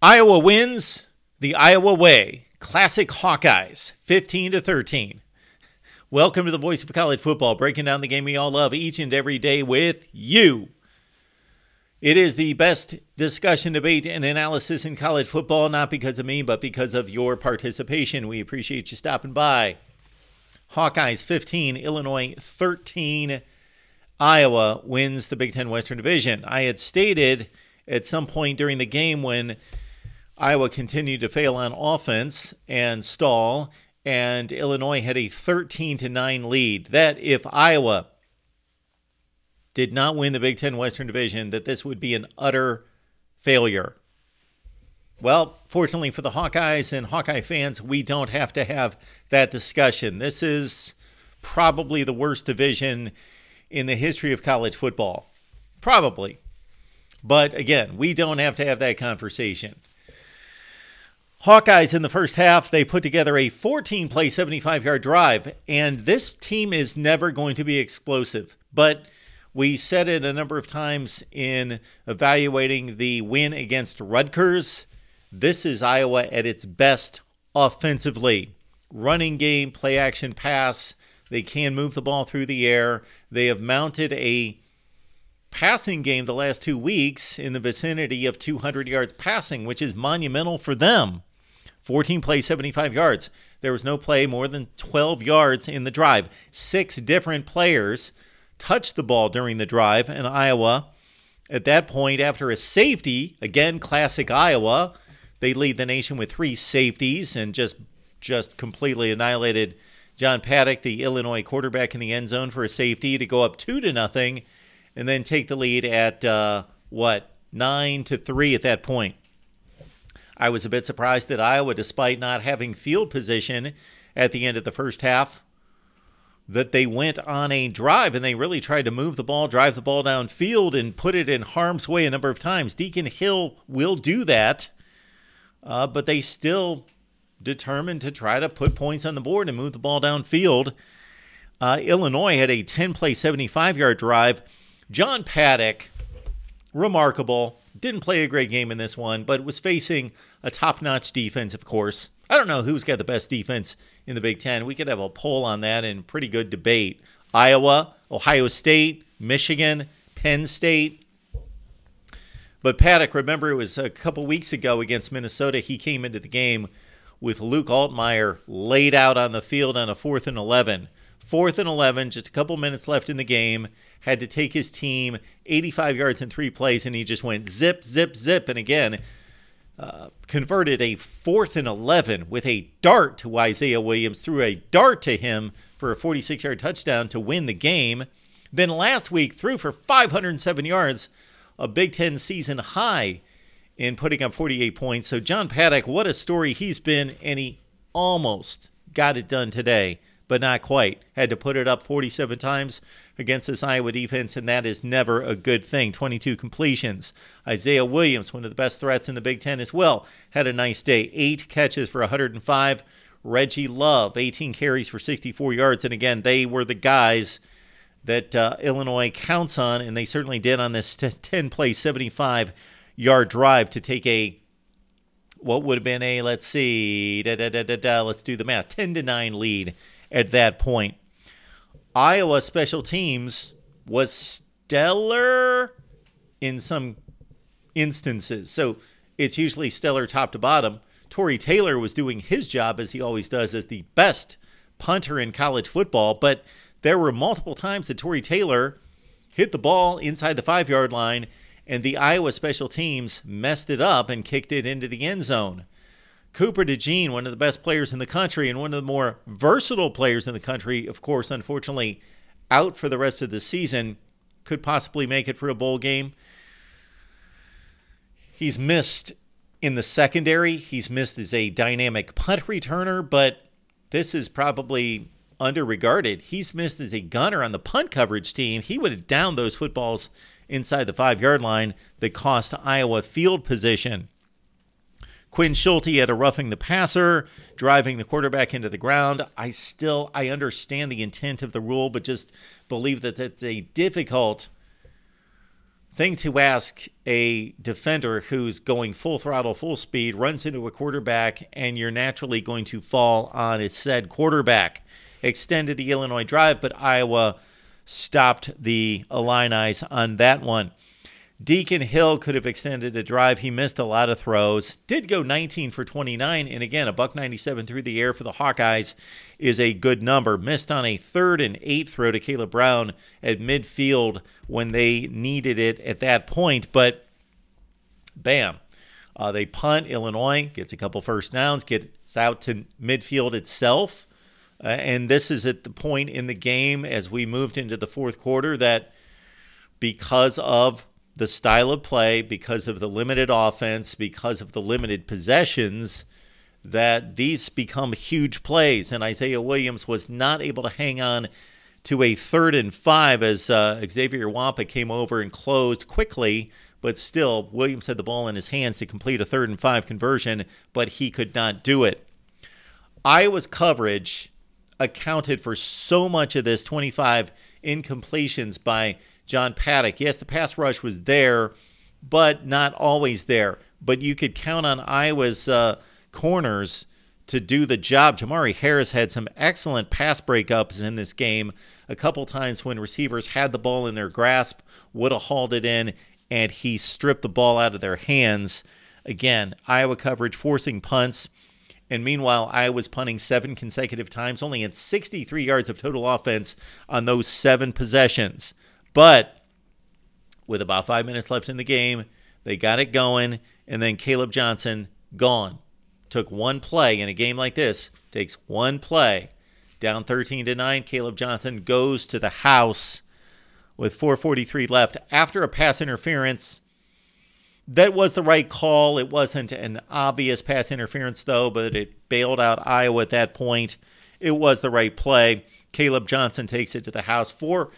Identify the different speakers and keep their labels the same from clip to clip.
Speaker 1: Iowa wins the Iowa way. Classic Hawkeyes, 15-13. Welcome to the Voice of College Football, breaking down the game we all love each and every day with you. It is the best discussion, debate, and analysis in college football, not because of me, but because of your participation. We appreciate you stopping by. Hawkeyes 15, Illinois 13. Iowa wins the Big Ten Western Division. I had stated at some point during the game when Iowa continued to fail on offense and stall, and Illinois had a 13-9 lead, that if Iowa did not win the Big Ten Western Division, that this would be an utter failure. Well, fortunately for the Hawkeyes and Hawkeye fans, we don't have to have that discussion. This is probably the worst division in the history of college football. Probably. But again, we don't have to have that conversation. Hawkeyes in the first half, they put together a 14-play, 75-yard drive, and this team is never going to be explosive. But we said it a number of times in evaluating the win against Rutgers. This is Iowa at its best offensively. Running game, play action pass. They can move the ball through the air. They have mounted a passing game the last 2 weeks in the vicinity of 200 yards passing, which is monumental for them. 14 plays, 75 yards. There was no play more than 12 yards in the drive. 6 different players touched the ball during the drive, and Iowa, at that point, after a safety, again, classic Iowa, they lead the nation with 3 safeties and just completely annihilated John Paddock, the Illinois quarterback, in the end zone for a safety to go up 2-0 and then take the lead at, 9-3 at that point. I was a bit surprised that Iowa, despite not having field position at the end of the first half, that they went on a drive and they really tried to move the ball, drive the ball downfield, and put it in harm's way a number of times. Deacon Hill will do that, but they still determined to try to put points on the board and move the ball downfield. Illinois had a 10-play, 75-yard drive. John Paddock, remarkable. Didn't play a great game in this one, but was facing a top-notch defense, of course. I don't know who's got the best defense in the Big Ten. We could have a poll on that and pretty good debate. Iowa, Ohio State, Michigan, Penn State. But Paddock, remember, it was a couple weeks ago against Minnesota. He came into the game with Luke Altmaier laid out on the field on a 4th and 11. 4th and 11, just a couple minutes left in the game, had to take his team 85 yards in 3 plays, and he just went zip, zip, zip, and again, converted a 4th and 11 with a dart to Isaiah Williams, threw a dart to him for a 46-yard touchdown to win the game. Then last week, threw for 507 yards, a Big Ten season high in putting up 48 points. So John Paddock, what a story he's been, and he almost got it done today, but not quite. Had to put it up 47 times against this Iowa defense, and that is never a good thing. 22 completions. Isaiah Williams, one of the best threats in the Big Ten as well, had a nice day. 8 catches for 105. Reggie Love, 18 carries for 64 yards. And again, they were the guys that Illinois counts on, and they certainly did on this 10-play, 75-yard drive to take a, what would have been a, let's do the math, 10-9 lead at that point. Iowa special teams was stellar in some instances. So it's usually stellar top to bottom. Tory Taylor was doing his job, as he always does, as the best punter in college football. But there were multiple times that Tory Taylor hit the ball inside the 5-yard line, and the Iowa special teams messed it up and kicked it into the end zone. Cooper DeJean, one of the best players in the country and one of the more versatile players in the country, of course, unfortunately, out for the rest of the season, could possibly make it for a bowl game. He's missed in the secondary. He's missed as a dynamic punt returner, but this is probably underregarded. He's missed as a gunner on the punt coverage team. He would have downed those footballs inside the 5-yard line that cost Iowa field position. Quinn Schulte had a roughing the passer, driving the quarterback into the ground. I understand the intent of the rule, but just believe that that's a difficult thing to ask a defender who's going full throttle, full speed, runs into a quarterback, and you're naturally going to fall on its said quarterback. Extended the Illinois drive, but Iowa stopped the Illini on that one. Deacon Hill could have extended a drive. He missed a lot of throws. Did go 19 for 29, and again, a $197 through the air for the Hawkeyes is a good number. Missed on a 3rd and 8 throw to Caleb Brown at midfield when they needed it at that point, but bam. They punt. Illinois gets a couple first downs, gets out to midfield itself, and this is at the point in the game as we moved into the fourth quarter that because of the style of play, because of the limited offense, because of the limited possessions, that these become huge plays. And Isaiah Williams was not able to hang on to a 3rd and 5 as Xavier Wampa came over and closed quickly. But still, Williams had the ball in his hands to complete a 3rd and 5 conversion, but he could not do it. Iowa's coverage accounted for so much of this 25 incompletions by John Paddock. Yes, the pass rush was there, but not always there. But you could count on Iowa's corners to do the job. Jamari Harris had some excellent pass breakups in this game. A couple times when receivers had the ball in their grasp, would have hauled it in, and he stripped the ball out of their hands. Again, Iowa coverage forcing punts. And meanwhile, Iowa's punting 7 consecutive times, only at 63 yards of total offense on those 7 possessions. But with about 5 minutes left in the game, they got it going, and then Caleb Johnson gone. Took one play in a game like this. Takes one play. Down 13-9, Caleb Johnson goes to the house with 4:43 left after a pass interference. That was the right call. It wasn't an obvious pass interference, though, but it bailed out Iowa at that point. It was the right play. Caleb Johnson takes it to the house. 4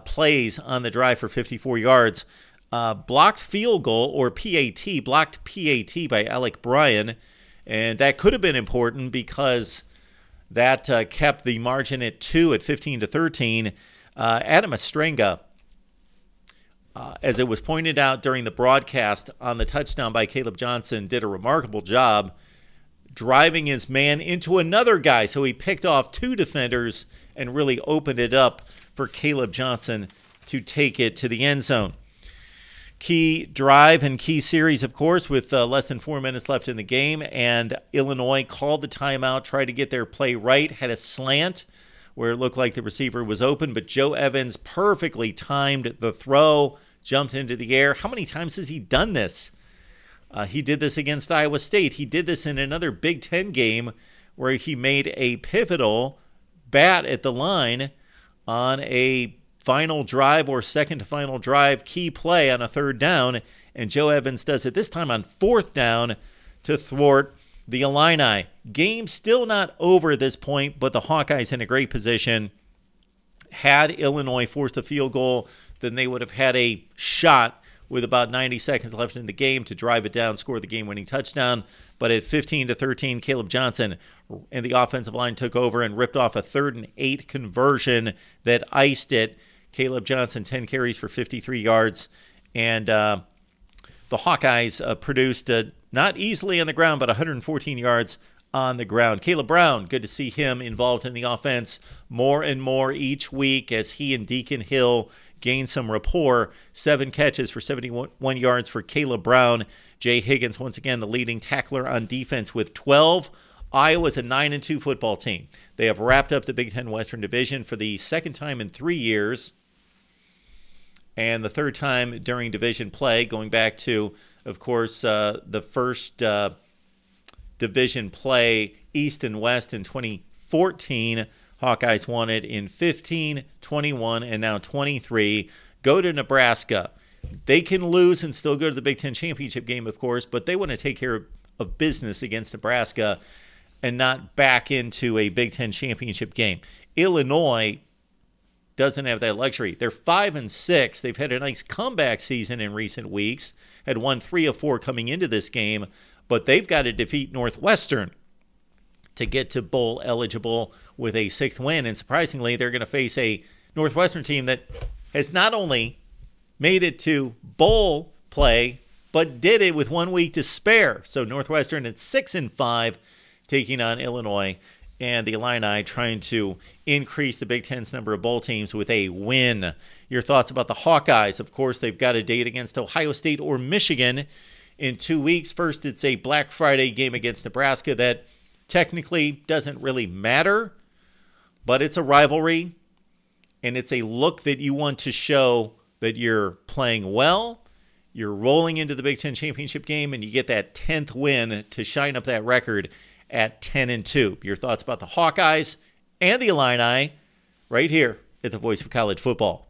Speaker 1: plays on the drive for 54 yards. Blocked field goal, or PAT, blocked PAT by Alec Bryan. And that could have been important because that kept the margin at 2 at 15-13. Adam Estrenga, as it was pointed out during the broadcast on the touchdown by Caleb Johnson, did a remarkable job driving his man into another guy. So he picked off 2 defenders and really opened it up for Caleb Johnson to take it to the end zone. Key drive and key series, of course, with less than 4 minutes left in the game. And Illinois called the timeout, tried to get their play right, had a slant where it looked like the receiver was open, but Joe Evans perfectly timed the throw, jumped into the air. How many times has he done this? He did this against Iowa State. He did this in another Big Ten game where he made a pivotal bat at the line on a final drive or second to final drive key play on a 3rd down, and Joe Evans does it this time on 4th down to thwart the Illini. Game still not over at this point, but the Hawkeyes in a great position. Had Illinois forced a field goal, then they would have had a shot with about 90 seconds left in the game to drive it down, score the game-winning touchdown. But at 15-13, Caleb Johnson and the offensive line took over and ripped off a 3rd and 8 conversion that iced it. Caleb Johnson, 10 carries for 53 yards. And the Hawkeyes produced, not easily on the ground, but 114 yards on the ground. Caleb Brown, good to see him involved in the offense more and more each week as he and Deacon Hill gain some rapport. 7 catches for 71 yards for Caleb Brown. Jay Higgins, once again, the leading tackler on defense with 12. Iowa's a 9-2 football team. They have wrapped up the Big Ten Western Division for the 2nd time in 3 years, and the 3rd time during division play, going back to, of course, the first division play, East and West in 2014. Hawkeyes won it in 15, 21, and now 23. Go to Nebraska. They can lose and still go to the Big Ten championship game, of course, but they want to take care of business against Nebraska and not back into a Big Ten championship game. Illinois doesn't have that luxury. They're 5-6. They've had a nice comeback season in recent weeks, had won 3 of 4 coming into this game, but they've got to defeat Northwestern to get to bowl eligible with a 6th win. And surprisingly, they're going to face a Northwestern team that has not only made it to bowl play, but did it with 1 week to spare. So Northwestern at 6-5, taking on Illinois, and the Illini trying to increase the Big Ten's number of bowl teams with a win. Your thoughts about the Hawkeyes? Of course, they've got a date against Ohio State or Michigan in 2 weeks. First, it's a Black Friday game against Nebraska that technically doesn't really matter, but it's a rivalry, and it's a look that you want to show that you're playing well, you're rolling into the Big Ten championship game, and you get that 10th win to shine up that record at 10-2. Your thoughts about the Hawkeyes and the Illini right here at the Voice of College Football.